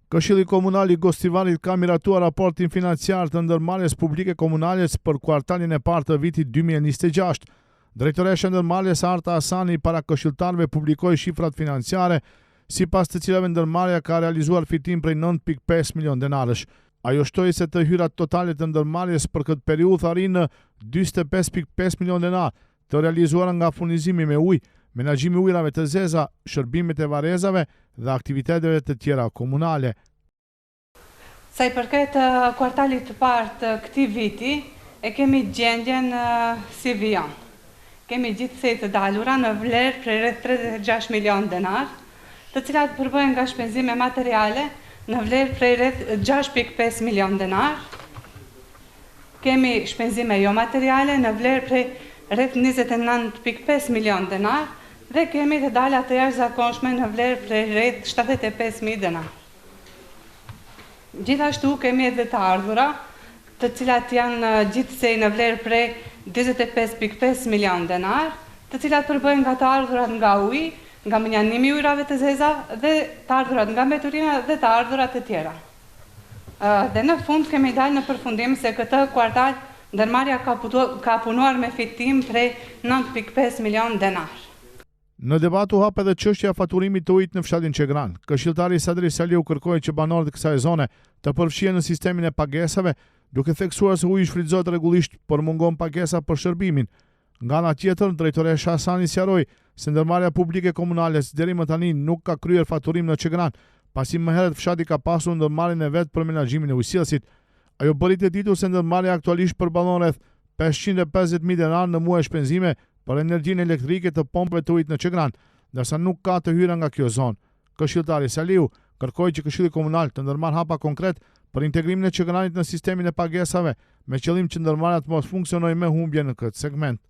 Këshilli Komunal i Gostivarit ka miratuar raportin financiar të ndërmarrjes publike komunale për kvartalin e parë të vitit 2026. Drejtoresha e ndërmarrjes Arta Hasani para këshilltarëve publikoi shifrat financiare, sipas të cilave ndërmarrja ka realizuar fitim prej 9.5 milion denarësh. Ajo shtoi se të hyrat totale të ndërmarrjes për këtë periudhë arrin në 45.5 milion denar, të realizuara nga furnizimi me ujë, menaxhimi i ujërave të zeza, shërbimet e varrezave dhe aktiviteteve të tjera komunale. Sa i përket kvartalit të parë të këtij viti, e kemi gjendjen si vijon. Kemi gjithsej të dalura në vlerë prej rreth 36 milion denar, të cilat përbëhen nga shpenzime materiale në vlerë prej rreth 6.5 milion denar. Kemi shpenzime jo materiale në vlerë prej rreth 29.5 milion denar dhe kemi të dala të jashtëzakonshme në vlerë prej rreth 75.000 denar. Gjithashtu kemi edhe të ardhura, të cilat janë gjithsej në vlerë prej 25.5 milion denar, të cilat përbëhen nga të ardhurat nga uji, nga menjanimi i ujërave të zeza dhe të ardhurat nga mbeturina dhe të ardhurat të tjera. Dhe në fund kemi dalë në përfundim se këtë kvartal ndërmarrja ka punuar me fitim prej 9.5 milion denar. Në debat u hap edhe çështja e faturimit të ujit në fshatin Çegran. Këshilltari Sadri Saliu kërkoi që banorët e kësaj zone të përfshihen në sistemin e pagesave, duke theksuar se uji shfrytëzohet rregullisht, por mungon pagesa për shërbimin. Nga ana tjetër, drejtoresha Hasani sqaroi se ndërmarrja publike komunale deri më tani nuk ka kryer faturim në Çegran, pasi më herët fshati ka pasur ndërmarrjen e vet për menaxhimin e ujësillësit. Ajo bëri të ditur se ndërmarrja aktualisht përballon rreth 550.000 denar në muaj shpenzime për energjinë elektrike të pompave të ujit në Çegran, ndërsa nuk ka të hyra nga kjo zonë. Këshilltari Saliu kërkoi që Këshilli Komunal të ndërmarrë hapa konkret për integrimin e Çegranit në sistemin e pagesave, me qëllim që ndërmarrja të mos funksionojë me humbje në këtë segment.